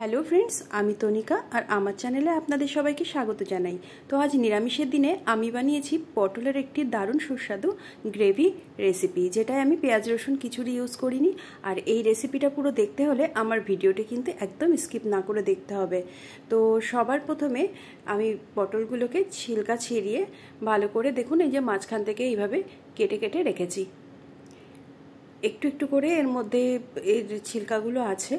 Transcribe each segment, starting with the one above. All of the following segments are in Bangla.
হ্যালো ফ্রেন্ডস, আমি তনিকা আর আমার চ্যানেলে আপনাদের সবাইকে স্বাগত জানাই। তো আজ নিরামিষের দিনে আমি বানিয়েছি পটলের একটি দারুণ সুস্বাদু গ্রেভি রেসিপি, যেটায় আমি পেঁয়াজ রসুন কিছুরই ইউজ করিনি। আর এই রেসিপিটা পুরো দেখতে হলে আমার ভিডিওটি কিন্তু একদম স্কিপ না করে দেখতে হবে। তো সবার প্রথমে আমি পটলগুলোকে ছিলকা ছিঁড়িয়ে ভালো করে দেখুন এই যে মাঝখান থেকে এইভাবে কেটে কেটে রেখেছি। একটু একটু করে এর মধ্যে এর ছিলকাগুলো আছে,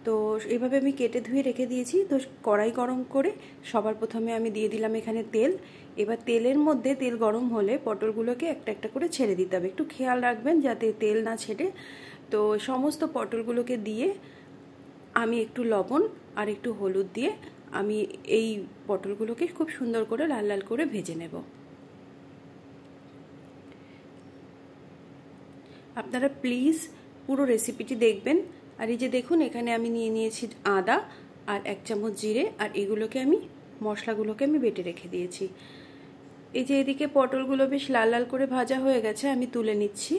তো এইভাবে আমি কেটে ধুয়ে রেখে দিয়েছি। তো কড়াই গরম করে সবার প্রথমে আমি দিয়ে দিলাম এখানে তেল। এবার তেলের মধ্যে তেল গরম হলে পটলগুলোকে একটা একটা করে ছেড়ে দিতে হবে, একটু খেয়াল রাখবেন যাতে তেল না ছেড়ে। তো সমস্ত পটলগুলোকে দিয়ে আমি একটু লবণ আর একটু হলুদ দিয়ে আমি এই পটলগুলোকে খুব সুন্দর করে লাল লাল করে ভেজে নেব। আপনারা প্লিজ পুরো রেসিপিটি দেখবেন। আর এই যে দেখুন এখানে আমি নিয়ে নিয়েছি আদা আর 1 চামচ জিরে, আর এগুলোকে আমি মশলাগুলোকে আমি বেটে রেখে দিয়েছি। এই যে এদিকে পটলগুলো বেশ লাল লাল করে ভাজা হয়ে গেছে, আমি তুলে নিচ্ছি।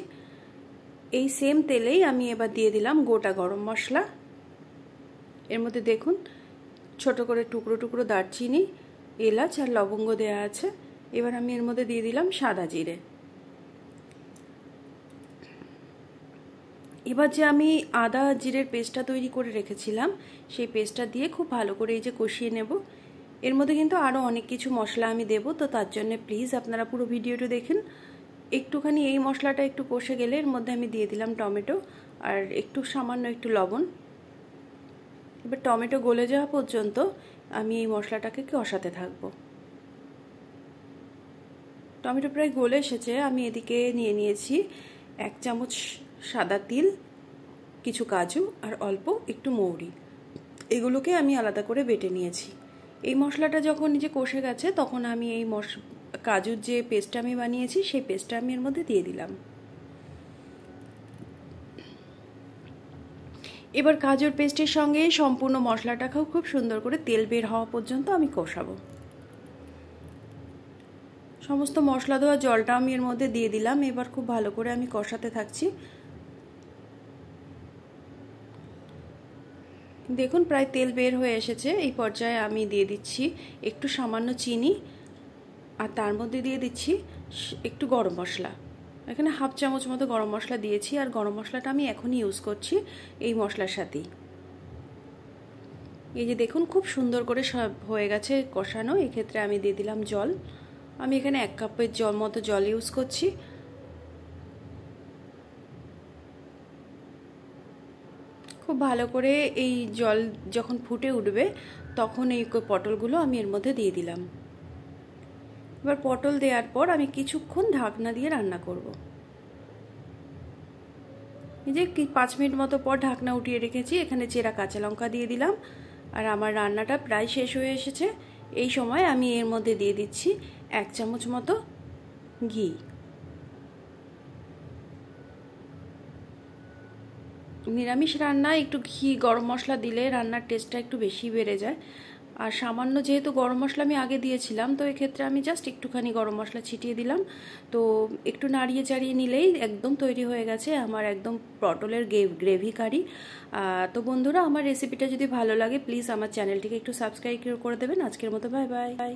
এই সেম তেলেই আমি এবার দিয়ে দিলাম গোটা গরম মশলা। এর মধ্যে দেখুন ছোট করে টুকরো টুকরো দারচিনি, এলাচ আর লবঙ্গ দেওয়া আছে। এবার আমি এর মধ্যে দিয়ে দিলাম সাদা জিরে। এবার যে আমি আদা জিরের পেস্টটা তৈরি করে রেখেছিলাম সেই পেস্টটা দিয়ে খুব ভালো করে এই যে কষিয়ে নেব। এর মধ্যে কিন্তু আরও অনেক কিছু মশলা আমি দেব, তো তার জন্য প্লিজ আপনারা পুরো ভিডিওটা দেখুন। একটুখানি এই মশলাটা একটু কষে গেলে এর মধ্যে আমি দিয়ে দিলাম টমেটো আর একটু সামান্য একটু লবণ। এবার টমেটো গলে যাওয়া পর্যন্ত আমি এই মশলাটাকে কষাতে থাকবো। টমেটো প্রায় গলে এসেছে। আমি এদিকে নিয়ে নিয়েছি 1 চামচ সাদা তিল, কিছু কাজু আর অল্প একটু মৌরি। এগুলোকে আমি আলাদা করে বেটে নিয়েছি। এই মশলাটা যখন নিজে কষে গেছে তখন আমি এই কাজুর যে পেস্টটা আমি বানিয়েছি সেই পেস্টটা আমি এর মধ্যে দিয়ে দিলাম। এবার কাজুর পেস্টের সঙ্গে সম্পূর্ণ মশলাটাকেও খুব সুন্দর করে তেল বের হওয়া পর্যন্ত আমি কষাবো। সমস্ত মশলা দেওয়া জলটা আমি এর মধ্যে দিয়ে দিলাম। এবার খুব ভালো করে আমি কষাতে থাকছি। দেখুন প্রায় তেল বের হয়ে এসেছে। এই পর্যায়ে আমি দিয়ে দিচ্ছি একটু সামান্য চিনি, আর তার মধ্যে দিয়ে দিচ্ছি একটু গরম মশলা। এখানে 1/2 চামচ মতো গরম মশলা দিয়েছি, আর গরম মশলাটা আমি এখনই ইউজ করছি এই মশলার সাথেই। এই যে দেখুন খুব সুন্দর করে সব হয়ে গেছে কষানো। এক্ষেত্রে আমি দিয়ে দিলাম জল। আমি এখানে 1 কাপের মতো জল ইউজ করছি। খুব ভালো করে এই জল যখন ফুটে উঠবে তখন এই পটলগুলো আমি এর মধ্যে দিয়ে দিলাম। এবার পটল দেওয়ার পর আমি কিছুক্ষণ ঢাকনা দিয়ে রান্না করব। এই যে 5 মিনিট মতো পর ঢাকনা উঠিয়ে রেখেছি। এখানে চেরা কাঁচা লঙ্কা দিয়ে দিলাম, আর আমার রান্নাটা প্রায় শেষ হয়ে এসেছে। এই সময় আমি এর মধ্যে দিয়ে দিচ্ছি 1 চামচ মতো ঘি। নিরামিষ রান্নায় একটু ঘি গরম মশলা দিলে রান্নার টেস্টটা একটু বেশি বেড়ে যায়। আর সামান্য যেহেতু গরম মশলা আমি আগে দিয়েছিলাম, তো এক্ষেত্রে আমি জাস্ট একটুখানি গরম মশলা ছিটিয়ে দিলাম। তো একটু নাড়িয়ে চাড়িয়ে নিলেই একদম তৈরি হয়ে গেছে আমার একদম পটলের গ্রেভি কারি। তো বন্ধুরা, আমার রেসিপিটা যদি ভালো লাগে প্লিজ আমার চ্যানেলটিকে একটু সাবস্ক্রাইব করে দেবেন। আজকের মতো বাই বাই।